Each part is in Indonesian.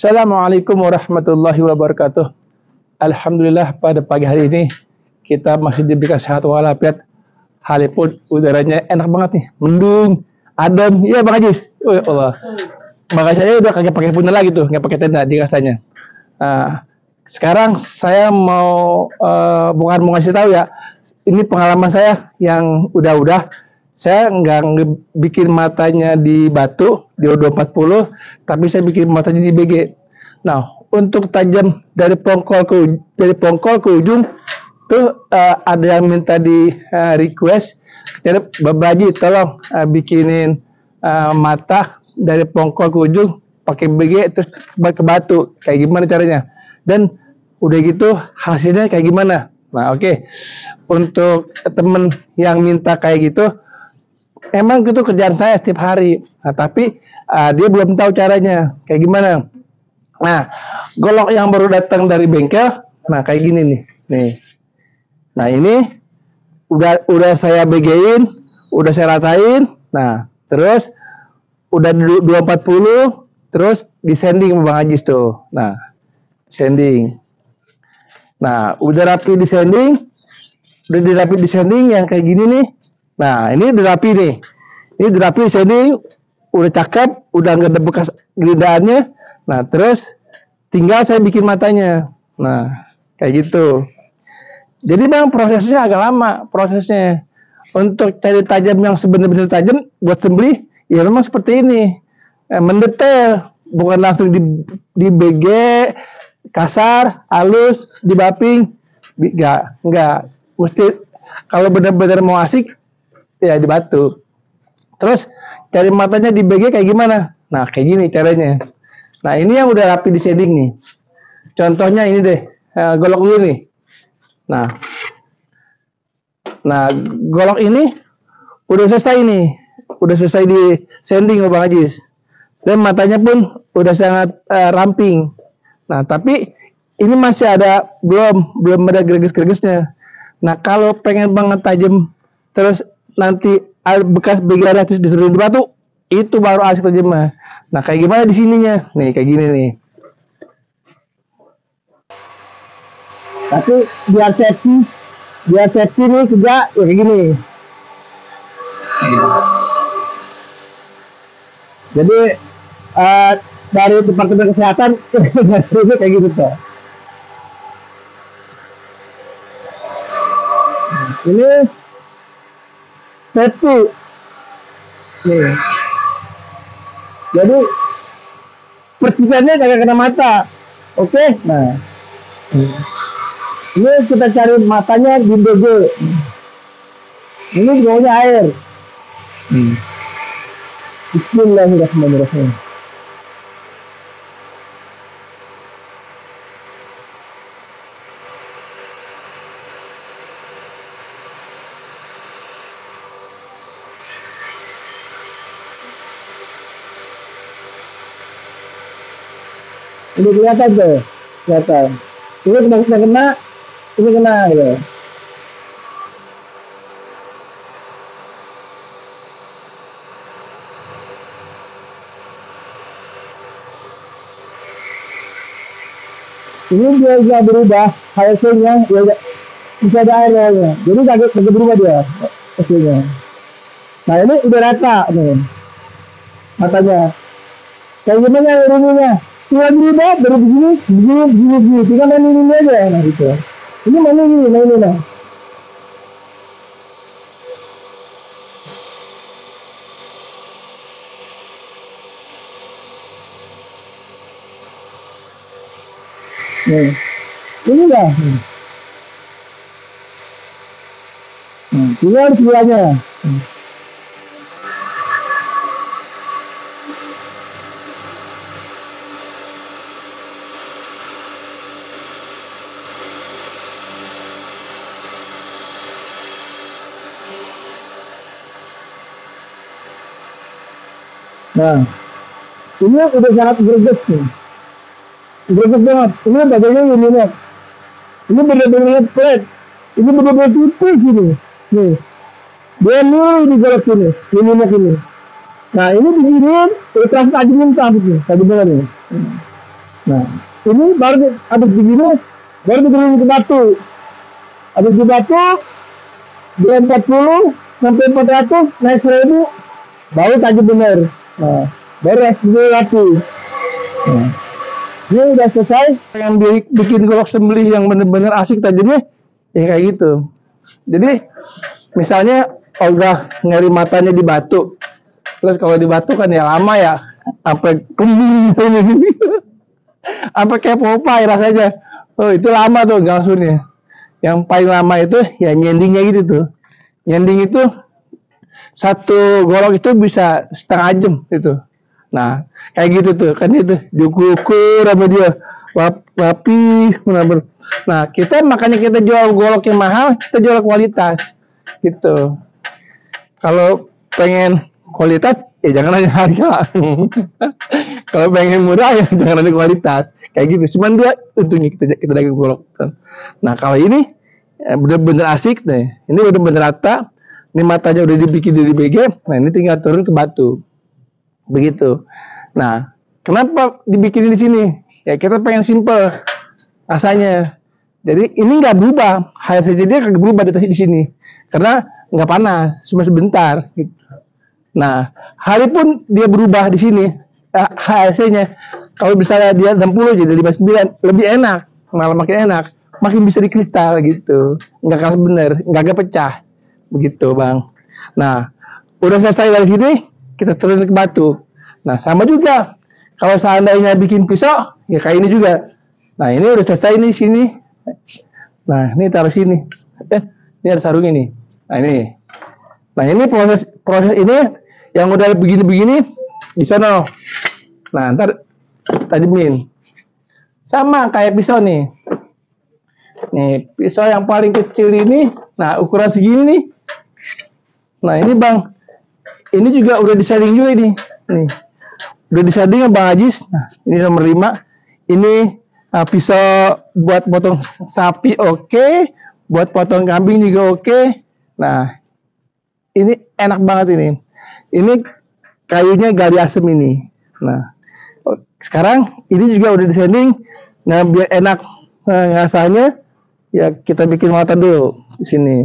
Assalamualaikum warahmatullahi wabarakatuh. Alhamdulillah pada pagi hari ini kita masih diberikan sehat walafiat. Halipun udaranya enak banget nih, mendung, adem. Iya Bang Ajis. Oh ya Allah. Makanya saya udah kagak pakai punten lagi tuh, nggak pakai tenda di rasanya. Nah, sekarang saya mau bukan mau ngasih tahu ya. Ini pengalaman saya yang udah-udah. Saya nggak bikin matanya di batu di O240, tapi saya bikin matanya di BG. Nah, untuk tajam dari pongkol ke ujung tuh ada yang minta di request, jadi Bapak Haji tolong bikinin mata dari pongkol ke ujung pakai BG terus ke batu. Kayak gimana caranya? Dan udah gitu hasilnya kayak gimana? Nah, oke. Untuk temen yang minta kayak gitu, emang itu kerjaan saya setiap hari. Nah, tapi dia belum tahu caranya kayak gimana. Nah, golok yang baru datang dari bengkel, nah kayak gini nih. Nih. Nah, ini udah saya BG-in, udah saya ratain. Nah, terus udah 240, terus di sanding sama Bang Ajis tuh. Nah, sanding. Nah, udah rapi di sanding, udah dirapi di sanding yang kayak gini nih. Nah, ini udah rapi nih. Ini udah rapi di sini, udah cakep, udah nggak ada bekas gerindaannya. Nah, terus tinggal saya bikin matanya. Nah, kayak gitu. Jadi memang prosesnya agak lama, prosesnya. Untuk cari tajam yang sebenarnya tajam buat sembelih, ya memang seperti ini. Mendetail, bukan langsung di BG, kasar, halus, di baping. Enggak. Mesti kalau benar-benar mau asik, ya di batu. Terus cari matanya di BG kayak gimana? Nah, kayak gini caranya. Nah, ini yang udah rapi di shading nih. Contohnya ini deh, golok dulu nih. Nah, golok ini udah selesai nih. Udah selesai di sanding Bang Ajis. Dan matanya pun udah sangat ramping. Nah, tapi ini masih ada belum ada greges-gregesnya. Nah, kalau pengen banget tajam terus nanti bekas BG terus disuruh di batu, itu baru asik tajam mah. Nah, kayak gimana di sininya? Nih, kayak gini nih. Tapi biar safety nih juga ya kayak gini. Jadi dari Departemen Kesehatan kayak gitu tuh. Ini safety nih. Jadi percikannya kagak kena mata. Oke. Nah, ini kita cari matanya di BG. Ini bawahnya air. Bismillahirrahmanirrahim. Ini kelihatan tuh, kelihatan. Ini kena, ini kena ya. Ini dia bisa berubah hasilnya, ya bisa ada airnya. Jadi agak berubah dia hasilnya. Nah, ini udah rata nih matanya. Kayak gimana ininya? Cuma berubah baru begini. Tinggal main ini aja, nah gitu. Ini main ini nah. Nih, ini dah. Tinggal sebelahnya. Nah, ini udah sangat greges nih. Greges banget. Ini badannya ini nih. Ini benar-benar flat. Ini benar-benar tipis ini. Nih. Dia nih di golok sini. Ini. Nah, ini diginiin, terus tajemin nih. Tadi benar nih. Nah, ini baru habis begini, baru diturunin ke batu. Habis di batu, dia 40 sampai 400 naik 1000, baru tajam bener. Nah, baru SD rapi. Nah, ini udah selesai. Yang bikin golok sembelih yang bener-bener asik tajamnya, ya kayak gitu. Jadi, misalnya ogah ngeri matanya di batu. Terus kalau di batu kan ya lama ya, sampai kembung apa kayak Popeye rasanya. Oh, itu lama tuh gasunnya. Yang paling lama itu ya nyendingnya gitu tuh. Nyending itu satu golok itu bisa setengah jam itu. Nah, kayak gitu tuh kan itu diukur sama dia rapi benar. Nah, kita makanya kita jual golok yang mahal, kita jual kualitas gitu. Kalau pengen kualitas ya jangan hanya harga. Kalau pengen murah ya jangan ada kualitas. Kayak gitu. Cuman dia untungnya kita dagang golok. Nah, kalau ini bener-bener asik deh. Ini bener-bener rata. Ini matanya udah dibikin dari BG. Nah, ini tinggal turun ke batu. Begitu. Nah, kenapa dibikin di sini? Ya kita pengen simple rasanya. Jadi ini nggak berubah. HRC dia kagak berubah di sini. Karena nggak panas, cuma sebentar. Gitu. Nah, hari pun dia berubah di sini. HRC-nya kalau misalnya dia 60 jadi 59 lebih enak, malah makin enak, makin bisa dikristal gitu, nggak keras bener, nggak pecah, begitu bang. Nah, udah selesai dari sini, kita turun ke batu. Nah, sama juga, kalau seandainya bikin pisau, ya kayak ini juga. Nah, ini udah selesai nih sini. Nah, ini taruh sini. Ini ada sarung ini. Nah, ini. Nah, ini proses ini yang udah begini-begini di sana. Nah, ntar tajemin. Sama kayak pisau nih. Nih, pisau yang paling kecil ini, nah ukuran segini nih. Nah, ini bang, ini juga udah disetting juga ini. Nih, udah disetting ya Bang Ajis. Nah, ini nomor 5. Ini pisau buat potong sapi oke. Buat potong kambing juga oke. Nah, ini enak banget ini. Ini kayunya gali asem ini. Nah, sekarang ini juga udah disetting. Nah, biar enak ngasahnya, ya kita bikin mata dulu di sini.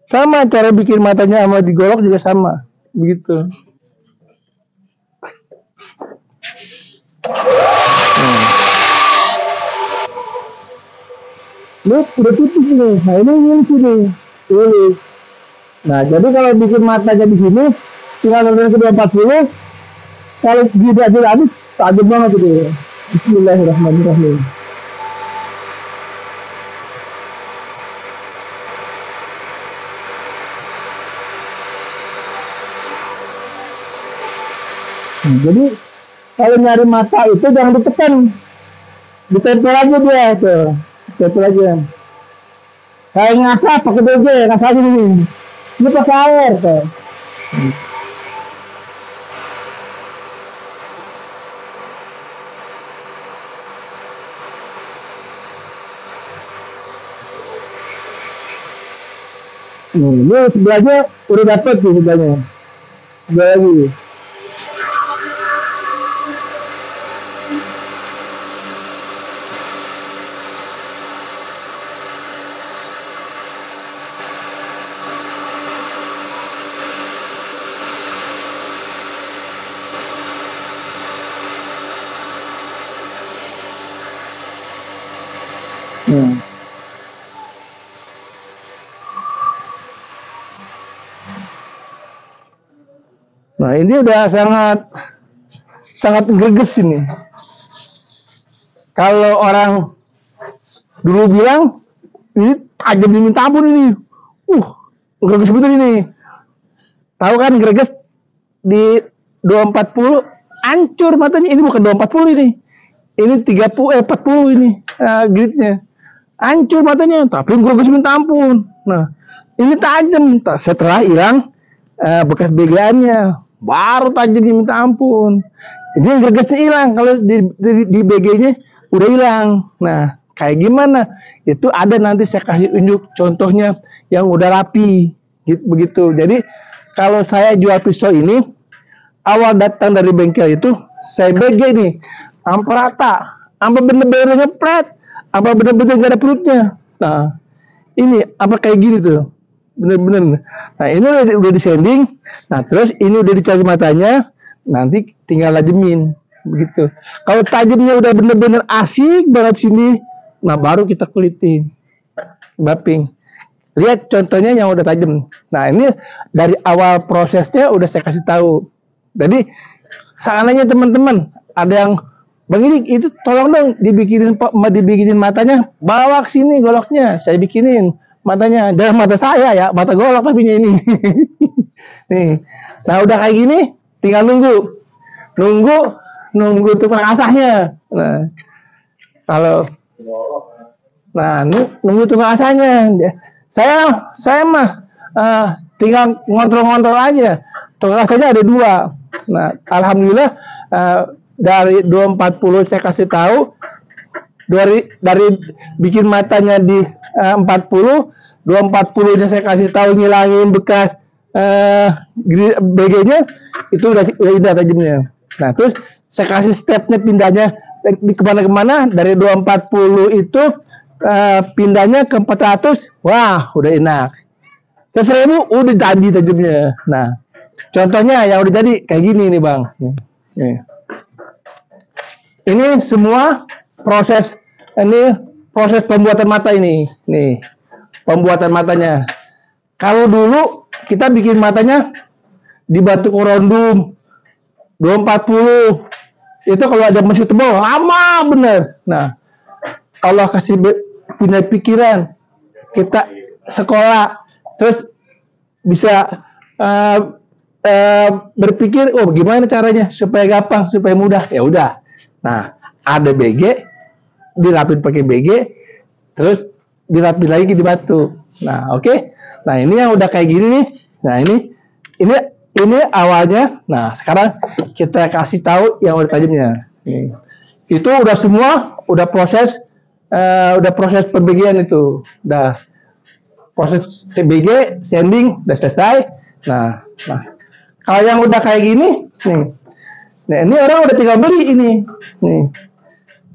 Sama cara bikin matanya sama digolok juga sama, begitu. Ini udah tipis nih. Nah, ini sini. Ini. Nah, jadi kalau bikin matanya di sini, tinggal turun ke 240. Kalau tidak habis, tajam banget gitu. Bismillahirrahmanirrahim. Jadi kalau nyari mata itu jangan ditekan, ditempel aja dia tuh, tempel aja. Kayak ngasah pakai BG, ngasah ini pakai air tuh. Ini sebelahnya udah dapet tuh sebelahnya. Sebelah lagi. Nah, ini udah sangat greges ini. Kalau orang dulu bilang ini tajam diminta ampun ini. Greges betul ini. Tahu kan greges di 240 hancur matanya. Ini bukan 240 ini. Ini 40 ini gridnya. Hancur matanya, tapi greges minta ampun. Nah, ini tajam setelah hilang bekas begaannya. Baru tajam minta ampun. Ini gregesnya hilang. Kalau di BG-nya udah hilang. Nah, kayak gimana? Itu ada nanti saya kasih unjuk contohnya yang udah rapi. Gitu, begitu. Jadi kalau saya jual pisau ini, awal datang dari bengkel itu saya BG nih. sampai rata, sampai bener-bener ngepret, apa bener-bener gak ada perutnya. Nah, ini apa kayak gini tuh, bener-bener. Nah, ini udah disending. Nah, terus ini udah dicari matanya, nanti tinggal lajemin, begitu. Kalau tajamnya udah bener-bener asik banget sini, nah baru kita kulitin, bapping. Lihat contohnya yang udah tajam. Nah, ini dari awal prosesnya udah saya kasih tahu. Jadi, seandainya teman-teman ada yang Bang ini itu tolong dong dibikinin matanya, bawa ke sini goloknya, saya bikinin matanya, jangan mata saya ya, mata golok tapi ini. Nih, nah udah kayak gini, tinggal nunggu tukang asahnya. Nah, kalau nunggu tukang asahnya, saya mah tinggal ngontrol aja. Tukang asahnya ada 2. Nah, alhamdulillah. Dari 240 saya kasih tahu dari bikin matanya di 40, 240 nya saya kasih tahu ngilangin bekas BG-nya itu udah tajamnya. Nah, terus saya kasih stepnya pindahnya di kemana-kemana dari 240 itu pindahnya ke 400, wah udah enak. Ke 1000 udah jadi tajamnya. Nah, contohnya yang udah jadi kayak gini nih Bang. Nih. Ini semua proses pembuatan mata ini. Nih, pembuatan matanya. Kalau dulu kita bikin matanya di batu korondum 240. Itu kalau ada mesin tebal lama bener. Nah, Allah kasih pindah pikiran. Kita sekolah terus bisa berpikir, oh gimana caranya supaya gampang, supaya mudah. Ya udah. Nah, ada BG, dilapin pakai BG, terus dilapin lagi di batu. Nah, oke. Nah, ini yang udah kayak gini nih. Nah, ini awalnya. Nah, sekarang kita kasih tahu yang udah tajamnya. Nih. Itu udah semua, udah proses pembagian itu. Udah proses CBG, sending, udah selesai. Nah, kalau yang udah kayak gini, nih. Nah, ini orang udah tinggal beli ini. Nih.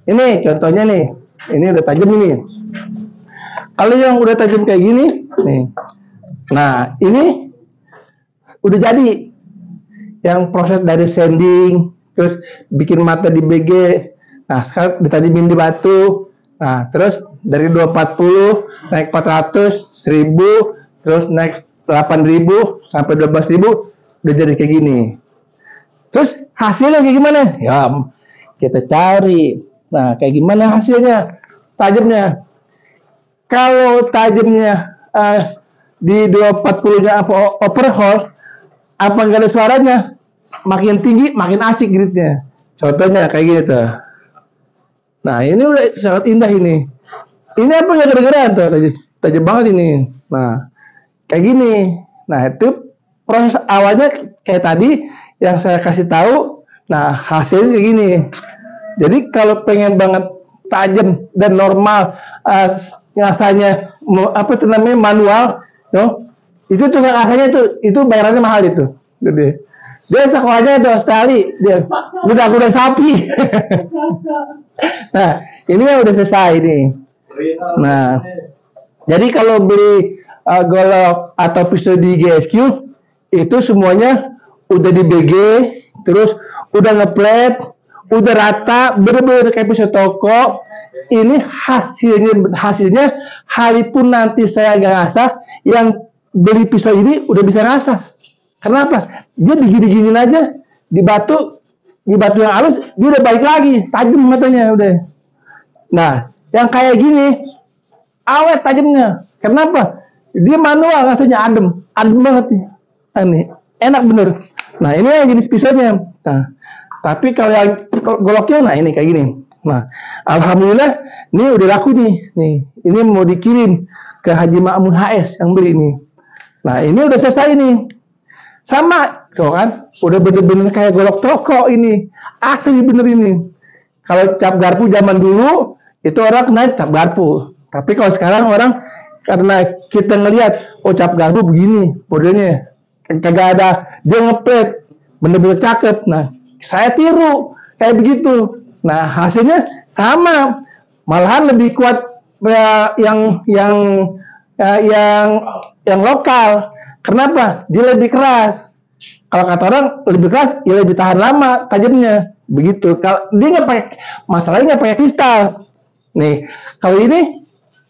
Ini contohnya nih. Ini udah tajam ini. Kalau yang udah tajam kayak gini, nih. Nah, ini udah jadi. Yang proses dari sanding, terus bikin mata di BG. Nah, sekarang ditajamin di batu. Nah, terus dari 240 naik 400, 1000, terus naik 8000 sampai 12000 udah jadi kayak gini. Terus hasilnya kayak gimana? Ya, kita cari. Nah, kayak gimana hasilnya? Tajamnya. Kalau tajamnya di 240-nya overhaul, apa nggak ada suaranya? Makin tinggi, makin asik gritnya. Contohnya kayak gitu. Nah, ini udah sangat indah ini. Ini apa nggak kedengeran tuh? Tajam banget ini. Nah, kayak gini. Nah, itu proses awalnya kayak tadi yang saya kasih tahu. Nah, hasilnya kayak gini. Jadi kalau pengen banget tajam dan normal, ngasahnya apa itu namanya manual, itu tukang ngasahnya itu bayarannya mahal itu. Gede. Dia sekolahnya itu Australia, dia udah sapi. Nah, ini yang udah selesai nih. Nah, jadi kalau beli golok atau pisau di GSQ itu semuanya udah di BG, terus udah ngeplet, udah rata, bener-bener kayak pisau toko. Ini hasilnya haripun nanti saya gak ngasah, yang beli pisau ini udah bisa ngasah. Kenapa? Dia digini-giniin aja di batu yang halus, dia udah balik lagi, tajam matanya udah. Nah, yang kayak gini awet tajamnya. Kenapa? Dia manual, rasanya adem banget nih. Ini enak bener. Nah, ini yang jenis pisaunya. Nah, tapi kalau yang goloknya, nah ini kayak gini. Nah, alhamdulillah, ini udah laku nih. Nih, ini mau dikirim ke Haji Ma'mun HS yang beli nih. Nah, ini udah selesai nih. Sama, tuh kan? Udah bener-bener kayak golok toko ini. Asli bener ini. Kalau cap garpu zaman dulu, itu orang kena cap garpu. Tapi kalau sekarang orang, karena kita ngelihat, oh cap garpu begini modelnya. Kagak ada, dia ngeplet, bener-bener cakep. Nah, saya tiru kayak begitu. Nah, hasilnya sama, malahan lebih kuat yang lokal. Kenapa? Dia lebih keras. Kalau kata orang lebih keras, ya lebih tahan lama tajamnya. Begitu. Kalau dia nggak pakai, masalahnya nggak pakai kristal. Nih, kalau ini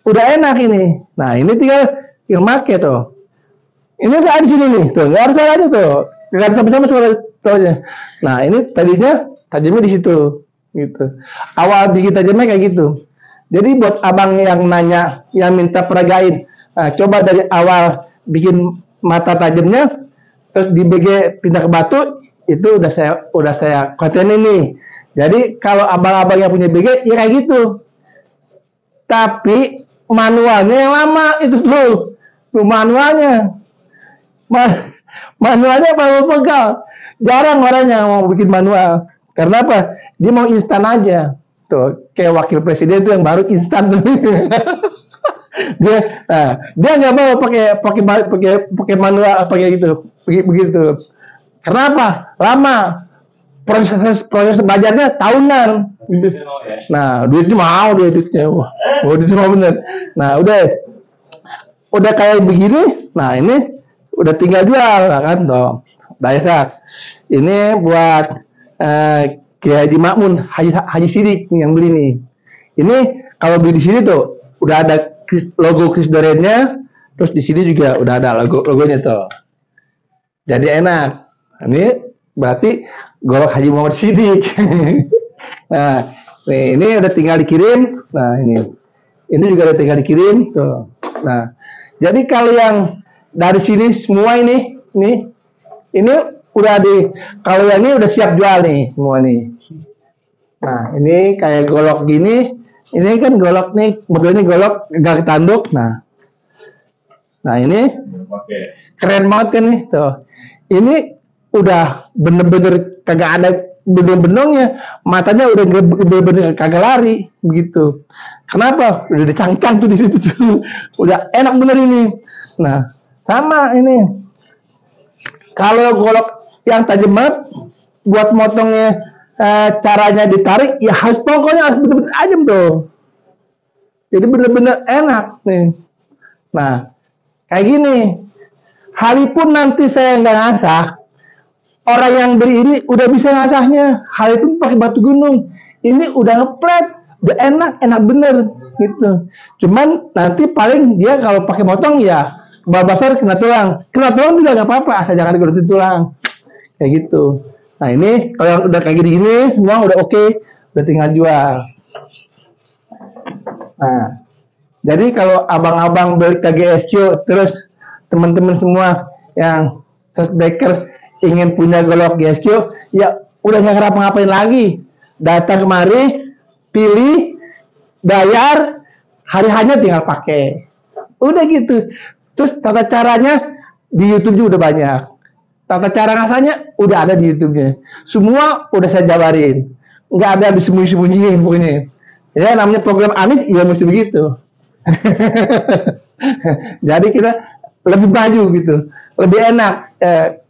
udah enak ini. Nah, ini tinggal make tuh. Ini udah ada di sini nih, tuh nggak harus ada tuh, nggak ada sama-sama soalnya. Nah, ini tadinya tajamnya di situ, gitu. Awal bikin tajamnya kayak gitu. Jadi buat abang yang nanya, yang minta peragain, nah, coba dari awal bikin mata tajamnya, terus di BG pindah ke batu, itu udah saya konten ini. Jadi kalau abang-abang yang punya BG, ya kayak gitu. Tapi manualnya yang lama itu dulu, manualnya. Manualnya apa pegal, jarang orang yang mau bikin manual. Karena apa? Dia mau instan aja. Tuh, kayak wakil presiden itu yang baru instan. dia nggak mau pakai manual, pakai gitu, begitu. Kenapa? Lama. Proses belajarnya tahunan. Nah, duitnya. Duitnya bener. Nah, udah kayak begini. Nah, ini udah tinggal jual, kan toh. Daisak. Ini buat Kiai Haji Makmun, Haji Sidik yang beli nih. Ini kalau beli di sini tuh udah ada logo Kris Dorennya, terus di sini juga udah ada logonya tuh. Jadi enak. Ini berarti golok Haji Muhammad Sidik. Nah, nih, ini udah tinggal dikirim. Nah, ini juga udah tinggal dikirim tuh. Nah, jadi kalau yang dari sini semua ini udah kalau yang ini udah siap jual nih semua nih. Nah, ini kayak golok gini, ini kan golok nih, modelnya golok gak tanduk. Nah ini keren banget kan nih tuh. Ini udah bener-bener kagak ada benong-benongnya, matanya udah bener-bener kagak lari begitu. Kenapa? Udah dicangcang tuh di situ tuh. Udah enak bener ini. Nah, sama ini. Kalau golok yang tajam banget, buat motongnya caranya ditarik, ya harus pokoknya harus bener-bener tajam tuh. Jadi bener-bener enak nih. Nah, kayak gini. Halipun nanti saya nggak ngasah, orang yang beli ini udah bisa ngasahnya. Halipun pakai batu gunung. Ini udah ngeplet, udah enak bener gitu. Cuman nanti paling dia kalau pakai motong ya babasar kena tulang juga nggak apa-apa, asal jangan digerutin tulang kayak gitu. Nah, ini kalau yang udah kayak gini semua udah oke, udah tinggal jual. Nah, jadi kalau abang-abang beli ke GSQ, terus teman-teman semua yang subscriber ingin punya golok GSQ, ya udah nggak ngapa-ngapain lagi, datang kemari, pilih, bayar, hari-harinya tinggal pakai, udah gitu. Terus tata caranya di YouTube juga udah banyak. Tata cara ngasahnya udah ada di YouTube-nya. Semua udah saya jabarin. Nggak ada disembunyi-sembunyiin pokoknya. Ya namanya program Anis, ya mesti begitu. Jadi kita lebih maju gitu. Lebih enak.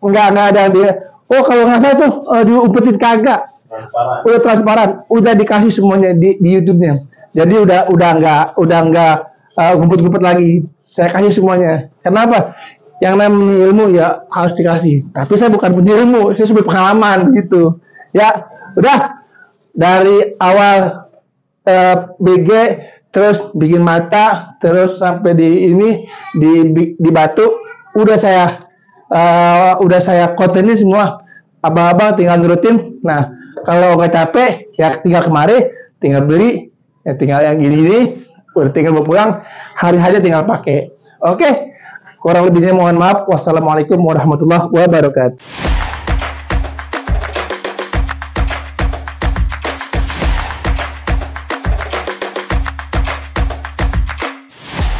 Nggak ada dia. Oh kalau ngasah tuh diumpetin kagak. Udah transparan. Udah dikasih semuanya di YouTube-nya. Jadi udah nggak ngumpet-ngumpet lagi. Saya kasih semuanya. Kenapa? Yang namanya ilmu ya harus dikasih. Tapi saya bukan punya ilmu, saya sebagai pengalaman gitu. Ya, udah dari awal BG, terus bikin mata, terus sampai di batu, udah saya kontenin semua. Abang-abang tinggal nurutin. Nah, kalau nggak capek, ya tinggal kemari, tinggal beli, ya tinggal yang gini, udah tinggal mau pulang, hari-hari tinggal pakai. Oke, kurang lebihnya mohon maaf. Wassalamualaikum warahmatullahi wabarakatuh.